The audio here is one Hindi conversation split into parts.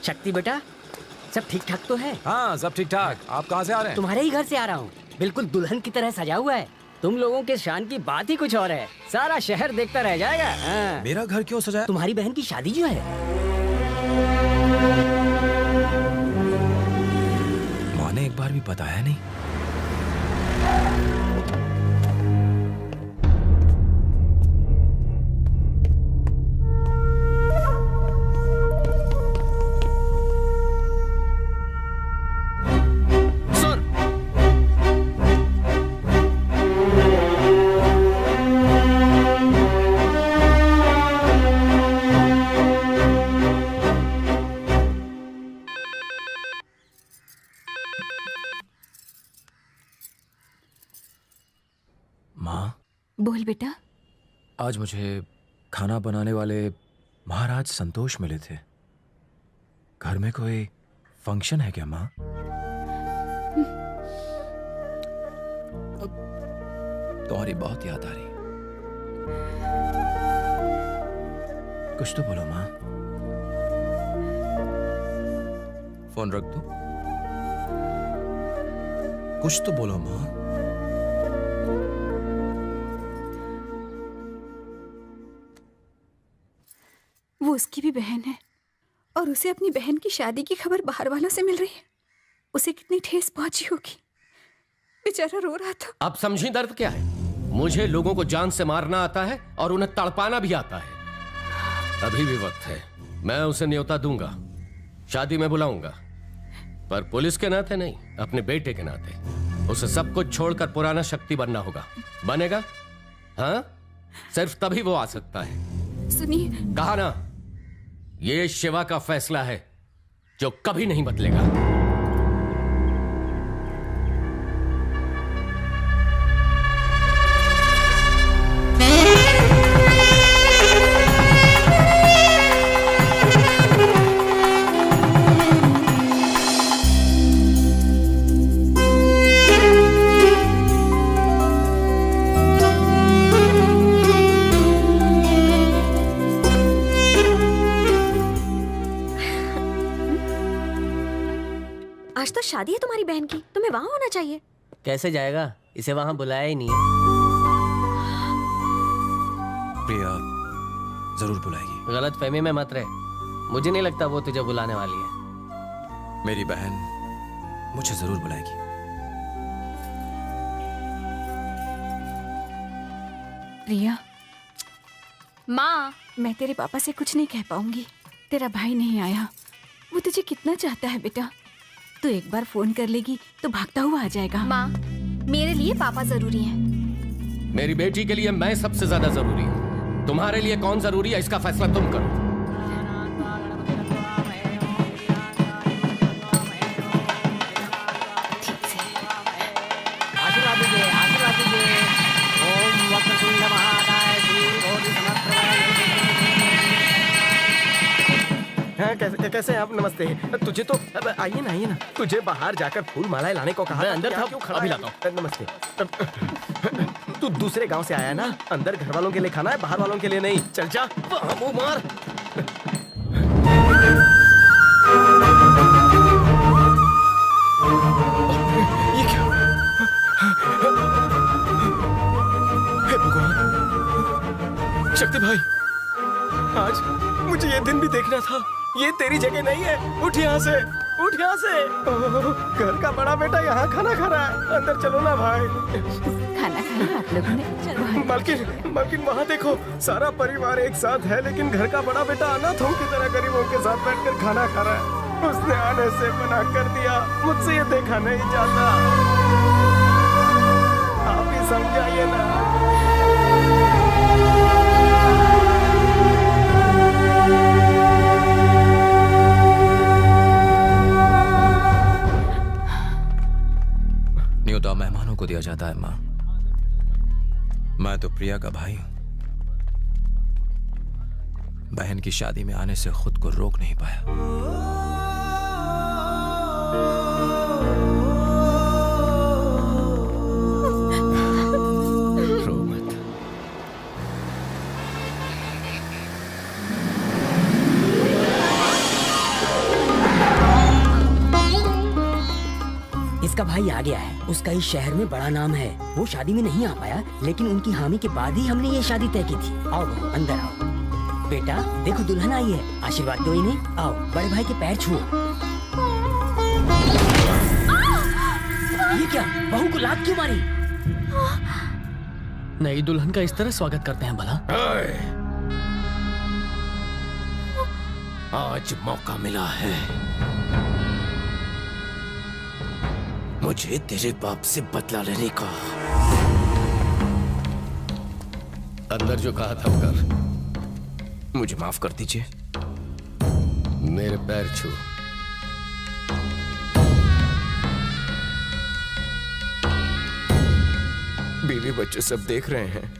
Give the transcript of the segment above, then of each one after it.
शक्ति बेटा, सब ठीक ठाक तो है? हाँ सब ठीक ठाक। आप कहाँ से आ रहे हैं? तुम्हारे ही घर से आ रहा हूँ। बिल्कुल दुल्हन की तरह सजा हुआ है। तुम लोगों के शान की बात ही कुछ और है। सारा शहर देखता रह जाएगा। हाँ। मेरा घर क्यों सजाया? तुम्हारी बहन की शादी जो है। माँ ने एक बार भी बताया नहीं। बोल बेटा। आज मुझे खाना बनाने वाले महाराज संतोष मिले थे। घर में कोई फंक्शन है क्या माँ? तुम्हारी बहुत याद आ रही। कुछ तो बोलो माँ। फोन रख दो। कुछ तो बोलो माँ। वो उसकी भी बहन है और उसे अपनी बहन की शादी की खबर बाहर वालों से मिल रही है। उसे कितनी ठेस पहुंची होगी। बेचारा रो रहा था। अब समझी दर्द क्या है। मुझे लोगों को जान से मारना आता है और उन्हें तड़पाना भी आता है। अभी भी वक्त है। मैं उसे न्योता दूंगा, शादी में बुलाऊंगा, पर पुलिस के नाते नहीं, अपने बेटे के नाते। उसे सब कुछ छोड़कर पुराना शक्ति बनना होगा। बनेगा? हाँ, सिर्फ तभी वो आ सकता है। सुनिए, कहा ना, ये शिवा का फैसला है जो कभी नहीं बदलेगा। आज तो शादी है तुम्हारी बहन की, तुम्हें वहां होना चाहिए। कैसे जाएगा? इसे वहां बुलाया ही नहीं है। प्रिया जरूर बुलाएगी। गलत फहमी में मत रहे। मुझे नहीं लगता वो तुझे बुलाने वाली है। मेरी बहन मुझे जरूर बुलाएगी। प्रिया। माँ, मैं तेरे पापा से कुछ नहीं कह पाऊंगी। तेरा भाई नहीं आया। वो तुझे कितना चाहता है बेटा। तू एक बार फोन कर लेगी तो भागता हुआ आ जाएगा। माँ, मेरे लिए पापा जरूरी हैं। मेरी बेटी के लिए मैं सबसे ज्यादा जरूरी हूँ। तुम्हारे लिए कौन जरूरी है, इसका फैसला तुम करो। आशीर्वाद दीजिए, आशीर्वाद दीजिए। ओम वक्रतुंड महाकाय सूर्यकोटि समप्रभ। हाँ, कैसे हैं आप? नमस्ते। तुझे तो आइए ना, तुझे बाहर जाकर फूल मालाएं लाने को कहा। मैं अंदर था, क्यों खड़ा अभी है? लाता नमस्ते। तू दूसरे गांव से आया ना? अंदर घर वालों के लिए खाना है, बाहर वालों के लिए नहीं। चल जा, वो मार। ये क्या? हे भगवान, शक्ति भाई, आज मुझे ये दिन भी देखना था। ये तेरी जगह नहीं है। उठ यहाँ से, उठ यहाँ से। घर का बड़ा बेटा यहाँ खाना खा रहा है। अंदर चलो ना भाई। खाना खाया आप लोगों ने? चलो। मालकिन वहाँ देखो, सारा परिवार एक साथ है, लेकिन घर का बड़ा बेटा अनाथों की तरह गरीबों के साथ बैठकर खाना खा रहा है। उसने आने से मना कर दिया। मुझसे ये देखा नहीं जाता। आप ही समझाइए ना। न्योता मेहमानों को दिया जाता है माँ। मैं तो प्रिया का भाई हूं। बहन की शादी में आने से खुद को रोक नहीं पाया। भाई आ गया है। उसका इस शहर में बड़ा नाम है। वो शादी में नहीं आ पाया, लेकिन उनकी हामी के बाद ही हमने ये शादी तय की थी। आओ बहू, अंदर आओ। बेटा देखो दुल्हन आई है, आशीर्वाद दो इन्हें। आओ बड़े भाई के पैर छुओ। ये क्या, बहू को लात क्यों मारी? नई दुल्हन का इस तरह स्वागत करते हैं भला? आज मौका मिला है मुझे तेरे बाप से बदला लेने का। अंदर जो कहा था वो कर। मुझे माफ कर दीजिए। मेरे पैर छू। बीवी बच्चे सब देख रहे हैं।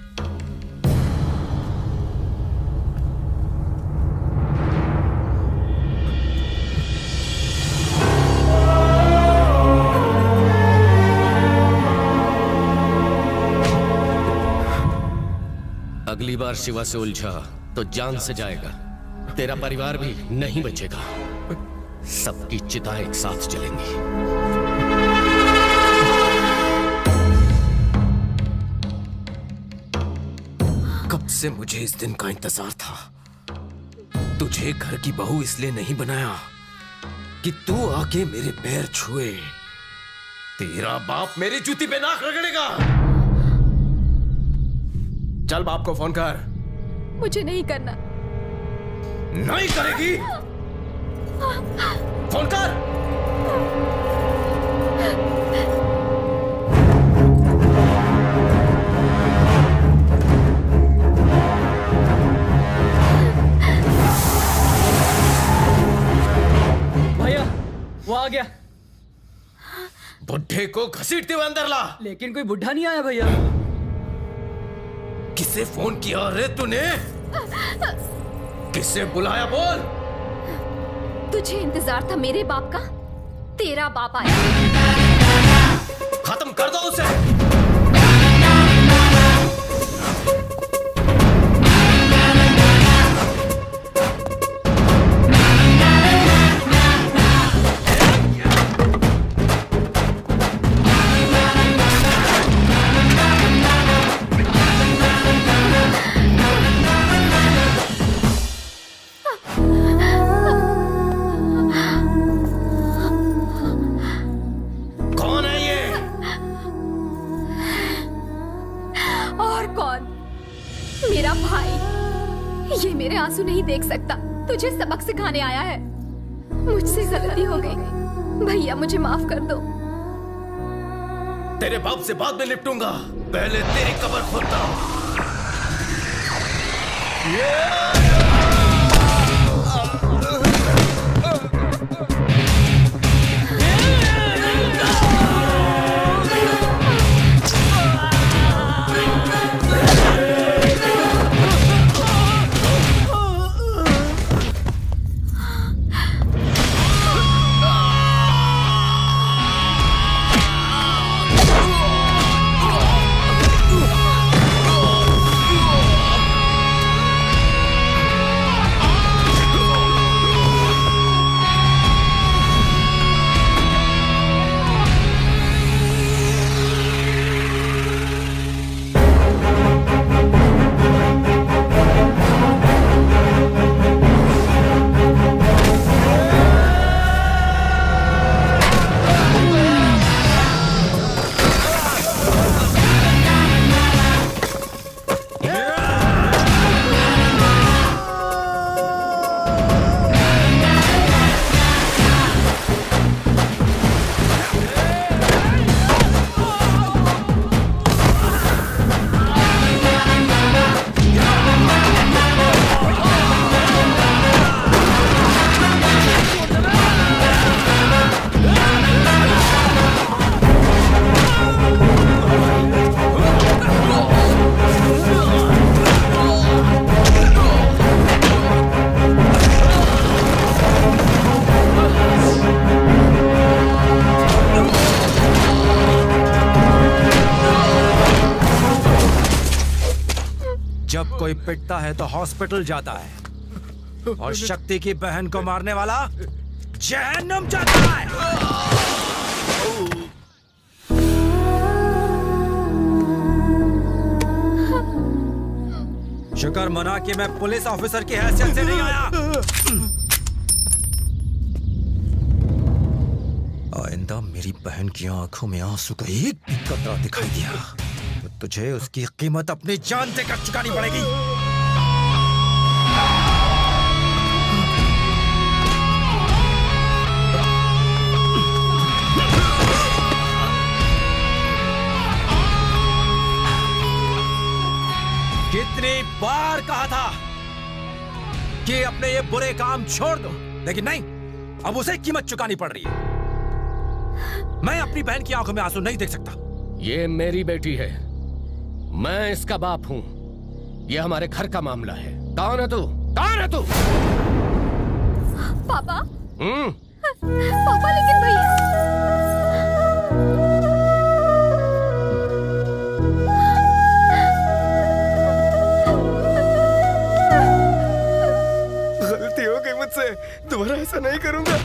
अगली बार शिवा से उलझा तो जान से जाएगा। तेरा परिवार भी नहीं बचेगा। सबकी चिता एक साथ जलेंगी। कब से मुझे इस दिन का इंतजार था। तुझे घर की बहू इसलिए नहीं बनाया कि तू आके मेरे पैर छुए। तेरा बाप मेरी जूती पे नाक रगड़ेगा। चल बाप को फोन कर। मुझे नहीं करना। नहीं करेगी? फोन कर। भैया वो आ गया। बुढ़े को घसीटते हुए अंदर ला। लेकिन कोई बुढ़ा नहीं आया भैया। किसे फोन किया रे तूने? किसे बुलाया बोल? तुझे इंतजार था मेरे बाप का? तेरा बाप आया। खत्म कर दो उसे। मेरा भाई। ये मेरे आंसू नहीं देख सकता। तुझे सबक सिखाने आया है। मुझसे गलती हो गई भैया, मुझे माफ कर दो। तेरे बाप से बाद में निपटूंगा, पहले तेरी कब्र खोदता हूं। जब कोई पिटता है तो हॉस्पिटल जाता है और शक्ति की बहन को मारने वाला जहन्नुम जाता है। शुक्र मना कि मैं पुलिस ऑफिसर की हैसियत से नहीं आया। आइंदा मेरी बहन की आंखों में आंसू का एक भी कतरा दिखाई दिया तो तुझे उसकी कीमत अपनी जान देकर चुकानी पड़ेगी। कितनी बार कहा था कि अपने ये बुरे काम छोड़ दो, लेकिन नहीं, अब उसे कीमत चुकानी पड़ रही है। मैं अपनी बहन की आंखों में आंसू नहीं देख सकता। ये मेरी बेटी है, मैं इसका बाप हूं। ये हमारे घर का मामला है। कौन है तू? कौन है तू? पापा पापा, लेकिन भैया गलती हो गई मुझसे, दोबारा ऐसा नहीं करूंगा।